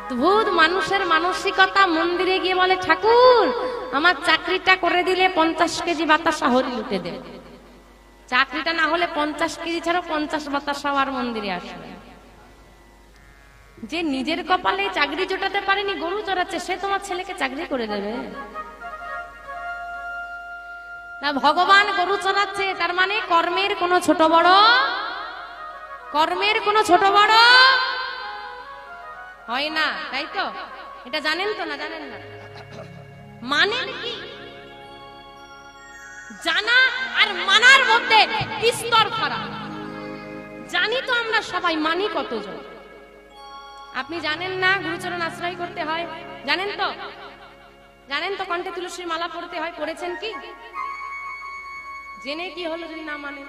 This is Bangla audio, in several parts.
অদ্ভুত মানুষের মানসিকতা। মন্দিরে গিয়ে বলে, ঠাকুর আমার চাকরিটা করে দিলে 50 কেজি বাতাসা হরি লুটে দেবে। চাকরিটা না হলে 50 কেজি ছাড়া 50 বাতাসা আর মন্দিরে আসবে। যে নিজের কপালে চাকরি জোটাতে পারেনি, গরু চড়াচ্ছে, সে তোমার ছেলেকে চাকরি করে দেবে? না, ভগবান গরু চড়াচ্ছে, তার মানে কর্মের কোনো ছোট বড়, কর্মের কোনো ছোট বড় হয় না, তাই তো? এটা জানেন তো? না জানেন না? মানেন কি? জানা আর মানার মধ্যে স্তর ফারাক। জানি তো আমরা সবাই, মানি কতজন? আপনি জানেন না গুরুচরণ আশ্রয় করতে হয়? জানেন তো? জানেন তো কণ্ঠে তুলসীর মালা পড়তে হয়? পড়েছেন কি? জেনে কি হলো যদি না মানে?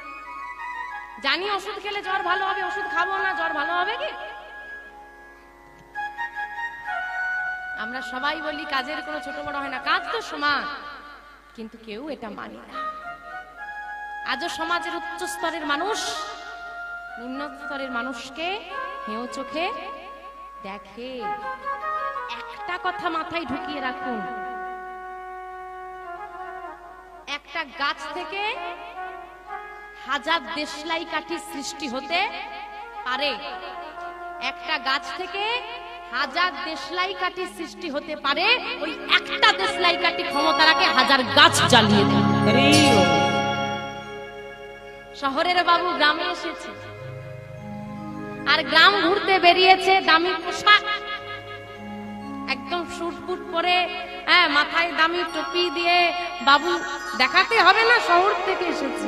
জানি ওষুধ খেলে জ্বর ভালো হবে, ওষুধ খাবো না, জ্বর ভালো হবে কি? আমরা সবাই বলি কাজের কোনো ছোট বড় হয় না, কাজ তো সমান, কিন্তু কেউ এটা মানি না। আজও সমাজের উচ্চ স্তরের মানুষ নিম্ন স্তরের মানুষকে হেয় চোখে দেখে। একটা কথা মাথায় ঢুকিয়ে রাখুন, একটা গাছ থেকে 1000 দেশলাই কাঠি সৃষ্টি হতে পারে। একটা গাছ থেকে 1000 দেশলাই কাঠি সৃষ্টি হতে পারে। ওই একটা দেশলাই কাঠি ক্ষমতা রাখে 1000 গাছ জ্বালিয়ে দেয়। শহরের বাবু গ্রামে এসেছে, আর গ্রাম ঘুরতে বেরিয়েছে, দামি পোশাক, একদম সুটপুট পরে, মাথায় দামি টুপি দিয়ে। বাবু দেখাতে হবে না শহর থেকে এসেছে,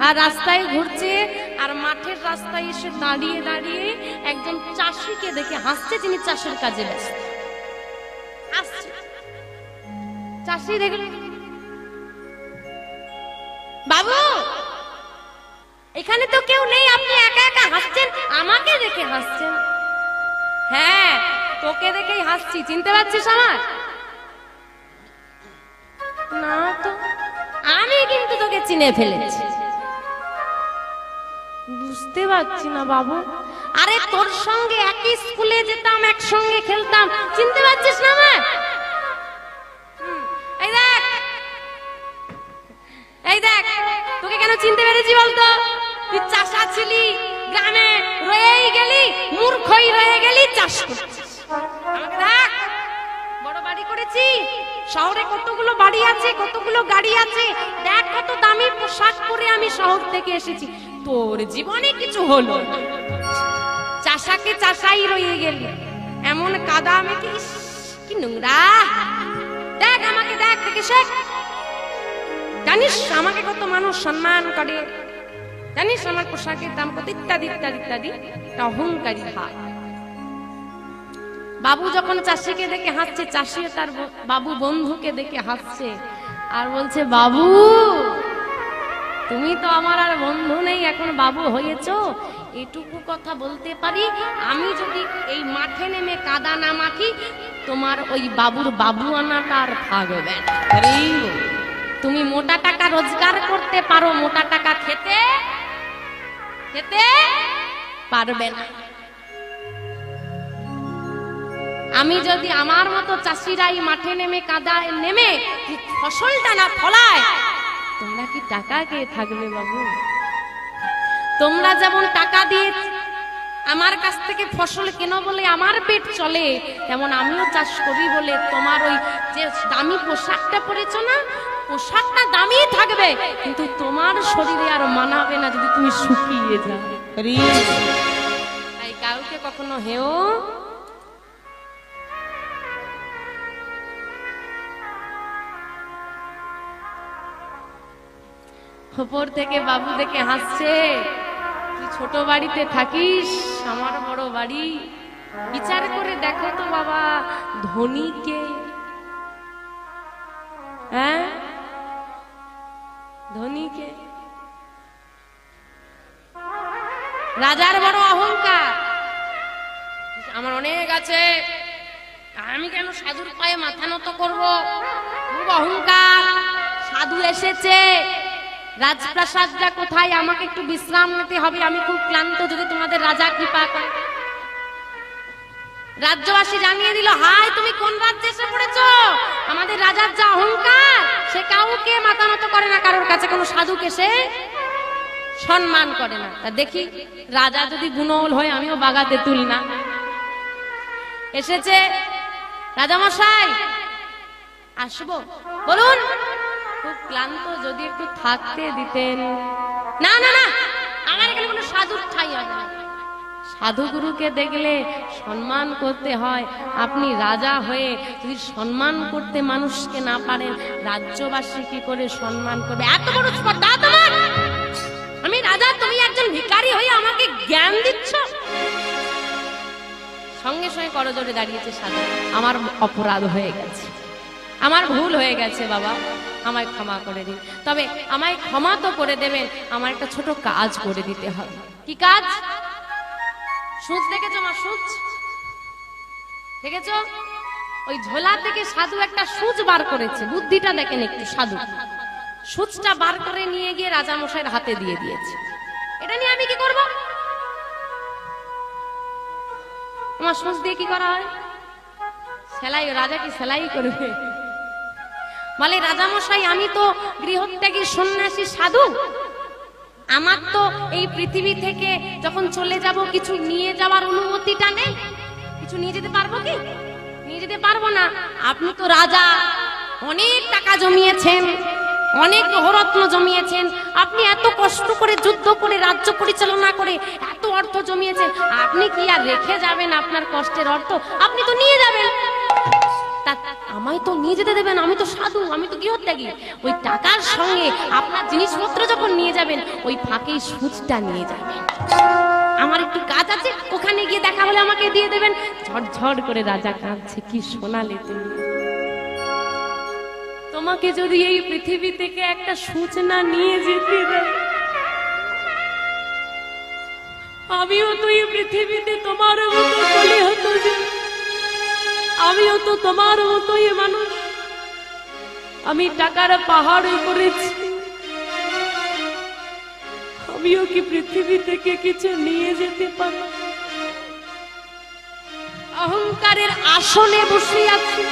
আর রাস্তায় ঘুরছে, আর মাঠের রাস্তায় এসে দাঁড়িয়ে দাঁড়িয়ে একজন চাষিকে দেখে হাসছে, যিনি চাষের কাজে ব্যস্ত। আসছে চাষি দেখল, বাবু এখানে তো কেউ নেই, আপনি একা একা হাসছেন, আমাকে দেখে হাসছেন? হ্যাঁ, তোকে দেখেই হাসছি, চিনতে পারছিস আমার? না তো, আমি কিন্তু তোকে চিনে ফেলেছি। বুঝতে পারছি না বাবু। আরে তোর সঙ্গে একই স্কুলে যেতাম, একসঙ্গে খেলতাম, চিনতে পারছিস না আমার? এই দেখ, এই দেখ, তোকে কেন চিনতে পেরেছি বলতো? তুই চাষা ছিলি, গ্রামে রয়েই গেলি, মূর্খই রয়ে গেলি, চাষ করছিস। আমাকে দেখ, বড় বাড়ি করেছি, শহরে কতগুলো বাড়ি আছে, কতগুলো গাড়ি আছে, দেখ কত দামি পোশাক পরে আমি শহর থেকে এসেছি। তোর জীবনে কিছু হলো, চাষাকে চাষাই রয়ে গেলি, এমন কাদা আমাকে, কি নোংরা। দেখ আমাকে, দেখ, দেখে শেখ। জানিস আমাকে কত মানুষ সম্মান করে, জানিস আমার পোশাকের দাম কত, ইত্যাদি ইত্যাদি ইত্যাদি। অহংকারী ভাব। বাবু যখন চাষিকে দেখে হাসছে, চাষিও তার বাবু বন্ধুকে দেখে হাসছে, আর বলছে, বাবু তুমি তো আমার আর বন্ধু নেই, এখন বাবু হয়েছো। এটুকু কথা বলতে পারি, আমি যদি এই মাঠে নেমে কাদা না মাখি, তোমার ওই বাবুর বাবু আনাটা আর থাকবে না। তুমি মোটা টাকা রোজগার করতে পারো, মোটা টাকা খেতে খেতে পারবে না। আমি যদি আমার মতো চাষিরাই মাঠে নেমে কাদায় নেমে ফসলটা না ফলায়, তোমরা কি টাকা কে থাকবে বাবু? তোমরা যেমন টাকা দিয়ে আমার কাছ থেকে ফসল কেন বলে আমার পেট চলে, তেমন আমিও চাষ করি বলে তোমার ওই যে দামি পোশাকটা পরেছো না, পোশাকটা দামি থাকবে, কিন্তু তোমার শরীরে আর মানাবে না যদি তুমি শুকিয়ে যাও। তাই কাউকে কখনো হেও উপর থেকে বাবু দেখে হাসছে, তুই ছোট বাড়িতে থাকিস, আমার বড় বাড়ি। বিচার করে দেখো তো বাবা, ধনীকে, হ্যাঁ ধনীকে, রাজার বড় অহংকার, আমার অনেক আছে, আমি কেন সাধুর পায়ে মাথা নত করবো, খুব অহংকার। সাধু এসেছে, রাজপ্রাসাদটা কোথায়, আমাকে একটু বিশ্রাম নিতে হবে, আমি খুব ক্লান্ত, যদি তোমাদের রাজা কৃপা করে। রাজ্যবাসী জানিয়ে দিল, হায় তুমি কোন রাজ্যে এসে পড়েছ? আমাদের রাজার যা অহংকার, সে কাউকে মাথা নত করে না, কারোর কাছে কোনো সাধুকে সে সম্মান করে না। তা দেখি রাজা যদি গুণল হয়, আমিও বাগাতে তুল না। এসেছে, রাজামশাই আসবো? বলুন। খুব ক্লান্ত, যদি একটু থাকতে দিতেন। না না না, আমার এখানে কোনো সাধুর ঠাঁই হয় না। সাধু গুরুকে দেখলে সম্মান করতে হয়। আপনি রাজা হয়ে যদি সম্মান করতে মানুষকে না পারেন, রাজ্যবাসী কি করে সম্মান করবে? এত বড় স্পর্ধা তোমার! আমি রাজা, তুমি একজন ভিখারি হয়ে আমাকে জ্ঞান দিচ্ছ? সঙ্গে সঙ্গে করজোড়ে দাঁড়িয়েছে সাধু। আমার অপরাধ হয়ে গেছে, আমার ভুল হয়ে গেছে বাবা, আমায় ক্ষমা করে দিন। তবে আমায় ক্ষমা তো করে দেবেন, আমার একটা ছোট কাজ করে দিতে হবে। কি কাজ? সূচ দেখেছো মা? সূচ দেখেছো? ওই ঝোলা থেকে সাধু একটা সূচ বার করেছে। বুদ্ধিটা দেখেন একটু। সাধু সূচটা বার করে নিয়ে গিয়ে রাজা মশাইয়ের হাতে দিয়ে দিয়েছে। এটা নিয়ে আমি কি করব? আমার সূচ দিয়ে কি করা হয়? সেলাই। রাজা কি সেলাই করবে? বলে, রাজা মশাই আমি তো গৃহত্যাগী সন্ন্যাসী সাধু, আমার তো এই পৃথিবী থেকে যখন চলে যাব কিছু নিয়ে যাওয়ার অনুমতিটা নেই। কিছু নিয়ে যেতে পারবো কি? নিয়ে যেতে পারবো না। আপনি তো রাজা, অনেক টাকা জমিয়েছেন, অনেক গ্রহরত্ন জমিয়েছেন, আপনি এত কষ্ট করে যুদ্ধ করে রাজ্য পরিচালনা করে এত অর্থ জমিয়েছেন, আপনি কি আর রেখে যাবেন আপনার কষ্টের অর্থ? আপনি তো নিয়ে যাবেন। আমায় তো নিয়ে যেতে দেবেন, আমি তো সাধু, আমি তো গৃহত্যাগী। ওই টাকার সঙ্গে আপনার জিনিসপত্র যখন নিয়ে যাবেন, ওই ফাঁকেই সূচটা নিয়ে যাবেন। আমার একটু কাজ আছে, ওখানে গিয়ে দেখা হলে আমাকে দিয়ে দেবেন। ঝড় করে রাজা কাঁদছে, কি শোনালে তুমি? তোমাকে যদি এই পৃথিবী থেকে একটা সূচনা নিয়ে যেতে দেয়, আমিও তো এই পৃথিবীতে তোমার মতো বলে হতো যে আমিও তো তোমার মতোই মানুষ। আমি টাকার পাহাড় করেছি, আমিও কি পৃথিবী থেকে কিছু নিয়ে যেতে পারি? অহংকারের আসনে বসে আছি,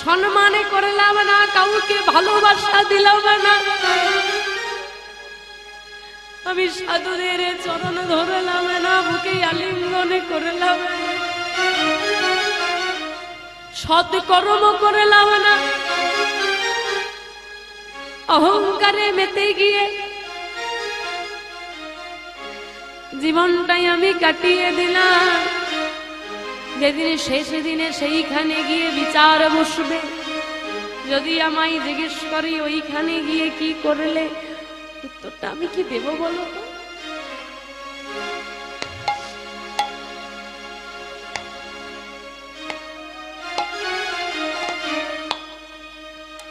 সম্মানে করলাম না, কাউকে ভালোবাসা দিলাম না। আমি সাধুদের চরণ ধরলাম না, বুকে আলিঙ্গনে করলাম না, সৎ কর্ম করলাম না। অহংকারে মেতে গিয়ে জীবনটাই আমি কাটিয়ে দিলাম। যেদিন শেষ দিনে সেইখানে গিয়ে বিচার বসবে, যদি আমায় জিজ্ঞেস করি ওইখানে গিয়ে কি করলে, উত্তরটা আমি কি দেব বলো?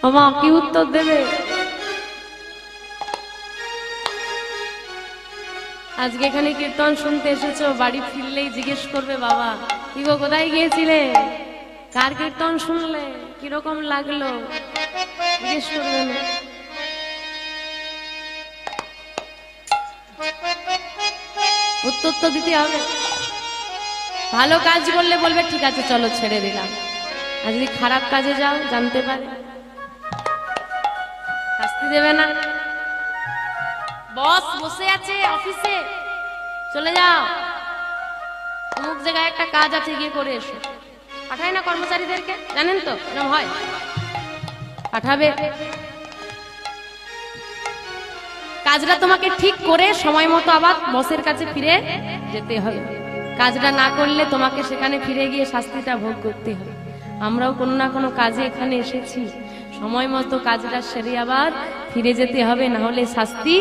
আমা কি উত্তর দেবে? আজকে এখানে কীর্তন শুনতে এসেছো, বাড়ি ফিরলেই জিজ্ঞেস করবে, বাবা কি গো কোথায় গিয়েছিলে, কার কীর্তন শুনলে, কিরকম লাগলো, জিজ্ঞেস করবে না? উত্তর তো দিতে হবে। ভালো কাজ করলে বলবে ঠিক আছে চলো ছেড়ে দিলাম, আর যদি খারাপ কাজে যাও জানতে পারে শাস্তি দেবে না। বস বসে আছে অফিসে, চলে যাও, অমুক জায়গায় একটা কাজ আছে, গিয়ে করে এসো। পাঠায় না কর্মচারীদেরকে, জানেন তো এরকম হয়, পাঠাবে। কাজটা তোমাকে ঠিক করে সময় মতো আবার বসের কাছে ফিরে যেতে হবে। কাজটা না করলে তোমাকে সেখানে ফিরে গিয়ে শাস্তিটা ভোগ করতে হবে। আমরাও কোনো না কোনো কাজে এখানে এসেছি, সময় মতো কাজটা সেরে আবার ফিরে যেতে হবে, না হলে শাস্তি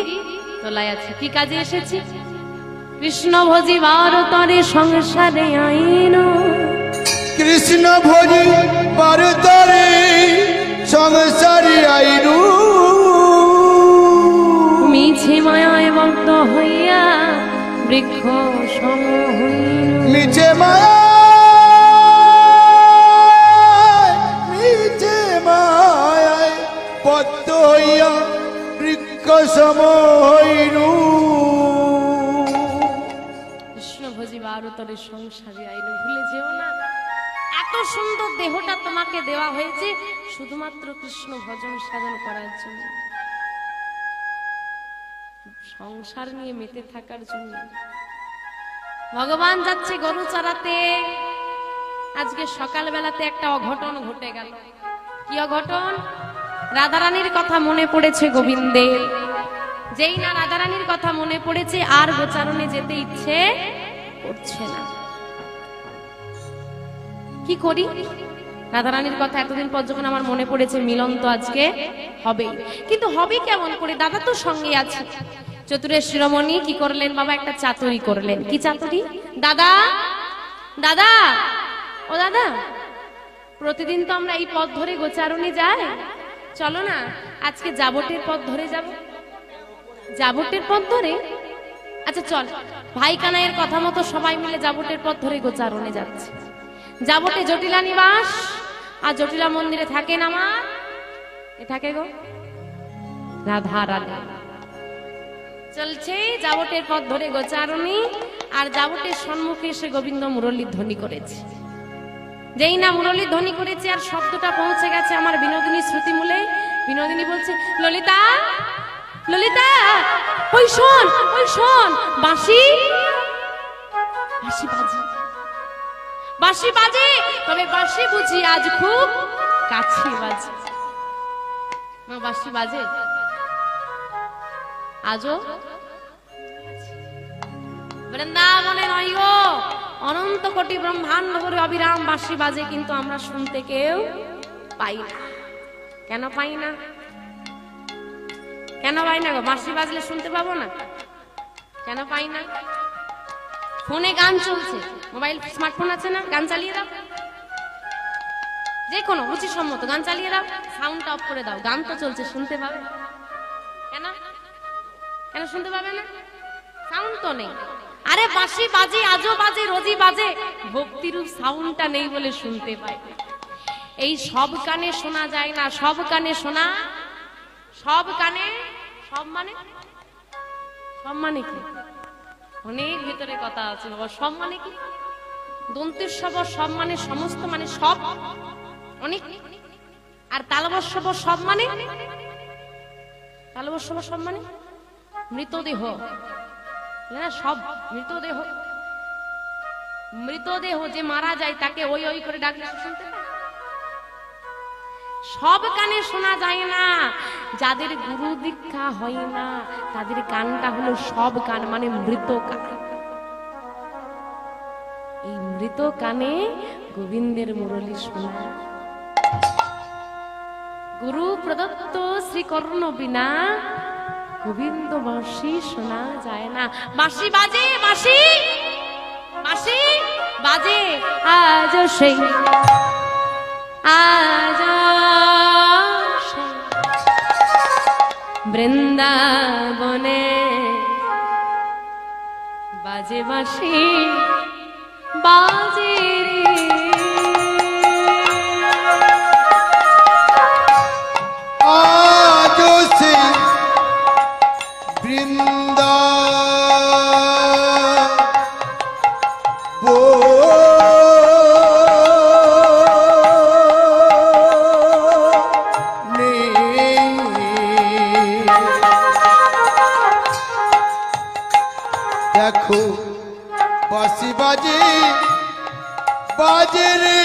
তোলাই আছে। কি কাজে এসেছি? কৃষ্ণ ভজি ভারতরে সংসারে আইন, কৃষ্ণ ভজি ভারতরে সংসারে আইন, মিছে মায়ায় বদ্ধ হইয়া বৃক্ষ সম হইল, মিছে মায়া মিছে মায়ায় বদ্ধ হইয়া বৃক্ষ সম হইল। কৃষ্ণ ভজি ভারতরে সংসারে যায়নি, ভুলে যেও না। এত সুন্দর দেহটা তোমাকে দেওয়া হয়েছে শুধুমাত্র কৃষ্ণ ভজন সাধন করার জন্য, সংসার নিয়ে মেতে থাকার জন্য। ভগবান যাচ্ছে গরু চড়াতে, আজকে সকালবেলাতে একটা অঘটন ঘটে গেল। কি অঘটন? রাধারানীর কথা মনে পড়েছে গোবিন্দের। যেই না রাধারানীর কথা মনে পড়েছে আর গোচারণে যেতে ইচ্ছে করছে না। কি করি? রাধারানীর কথা এতদিন পর যখন আমার মনে পড়েছে, মিলন তো আজকে হবে, কিন্তু হবে কেমন করে? দাদা তো সঙ্গে আছে। চতুরের শিরোমণি কি করলেন বাবা? একটা চাতুরি করলেন। কি চাতুরি? দাদা, দাদা, ও দাদা, প্রতিদিন তো আমরা এই পথ ধরে গোচারণে যাই, চলো না আজকে জাবটের পথ ধরে যাব। জাবটের পথ ধরে? আচ্ছা চল। ভাই কানাইয়ের কথা মতো সবাই মিলে জাবটের পথ ধরে গোচারণে যাচ্ছে। জাবটে জটিলা নিবাস, আর জটিলা মন্দিরে থাকেন আমার এ থাকে গো রাধা রাধা। চলছে জাবটের পথ ধরে গোচারণী, আর জাবটের সম্মুখে এসে গোবিন্দ মুরলীর ধ্বনি করেছে। যেই না মুরলীর ধ্বনি করেছে আর শব্দটা পৌঁছে গেছে আমার বিনোদিনী শ্রুতিমূলে, বিনোদিনী বলছে, ললিতা, ললিতা, ওই শোন, ওই শোন, বাঁশি, বাঁশি বাজে, বাঁশি বাজে, তবে বাঁশি বুঝি আজ খুব কাছে বাজে। বাঁশি বাজে আজও বৃন্দাবনে নয় গো, অনন্ত কোটি ব্রহ্মাণ্ড করে অবিরাম বাঁশি বাজে, কিন্তু আমরা শুনতে কেউ পাই না। কেন পাই না? কেন পাই না গো? বাঁশি বাজলে শুনতে পাবো না? কেন পাই না? ফোনে গান চলছে, মোবাইল স্মার্টফোন আছে না, গান চালিয়ে দাও, যে কোনো রুচিসম্মত গান চালিয়ে দাও, সাউন্ডটা অফ করে দাও, গান তো চলছে, শুনতে পাবে। কেন? কেন শুনতে পাবে না? সাউন্ড তো নেই। আরে বাঁশি বাজে, আজও বাজে, রোজই বাজে, ভক্তিরূপ সাউন্ডটা নেই বলে শুনতে পাই। এই সব কানে শোনা যায় না, সব কানে শোনা, সব কানে, সব মানে, সব মানে কি? অনেক ভিতরে কথা আছে বাবা। সব মানে কি? দন্তের সব, সব মানে সমস্ত, মানে সব, অনেক। আর তালবস্যব সব মানে, তালবস্যব সব মানে মৃতদেহ, সব মৃতদেহ। মৃতদেহ যে মারা যায় তাকে ওই ওই করে ডাকলে শুনতে পায়। সব কানে শোনা যায় না। যাদের গুরু দীক্ষা হয় না তাদের কানটা হলো সব কান, মানে মৃত কান। এই মৃত কানে গোবিন্দের মুরলী শোনা। গুরু প্রদত্ত শ্রীকর্ণ বিনা গোবিন্দ বাঁশি শোনা যায় না। বাঁশি বাজে, বাঁশি, বাঁশি বাজে আজ সেই, আজ বৃন্দাবনে বাজে বাঁশি, বাজে রে। আজ সে দেখো বাঁশি বাজে, বাজে রে,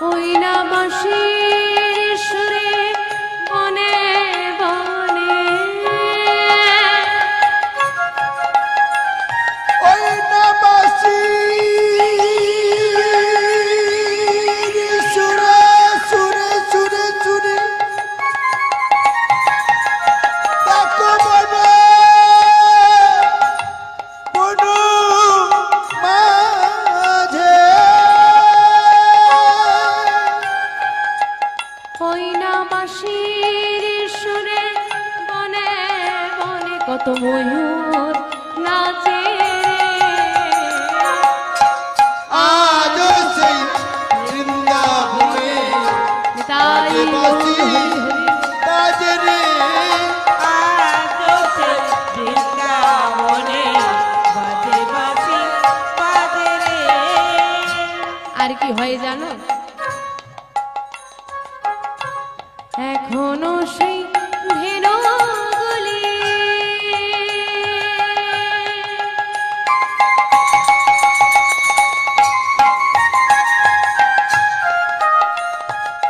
ওই না বাঁশির সুরে বনে বনে, ওই না বাঁশি সুরে সুরে সুরে সুরে দেখো বনে বনু মাঝে কি হয় জানো? এখনো সেই ভেড়গুলি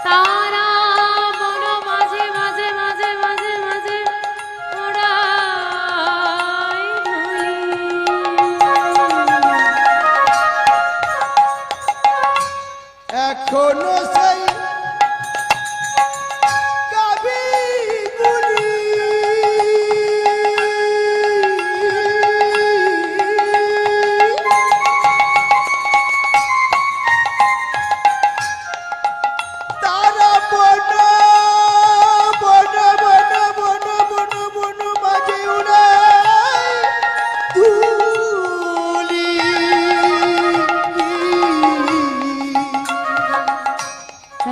তারা বন মাঝে মাঝে মাঝে মাঝে মাঝে ওড়ায় ধুলি। এখনো সেই গাভীগুলি তারা বন বন বন বন বন বন মাঝে উড়ায় ধুলি।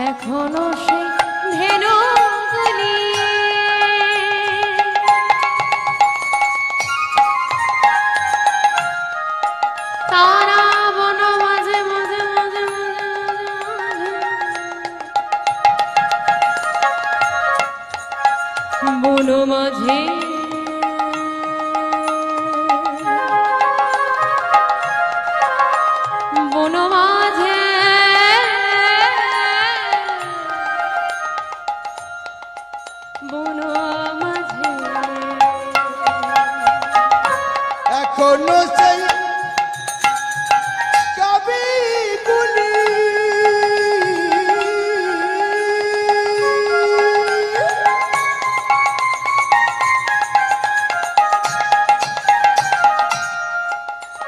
এখনো সেই ভেড়গুলি তারা বন মাঝে মাঝে মাঝে মাঝে বন মাঝে বন মাঝে বন মাঝে এখনো সেই গাভীগুলি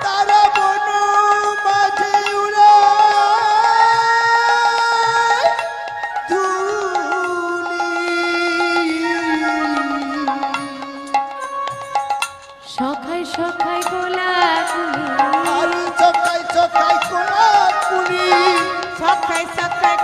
তারা বন মাঝে উড়ায় ধুলি। সখাই সখাই গোলাগুলি আর সকাই সকাই কোলাকুলি সকাই সকাই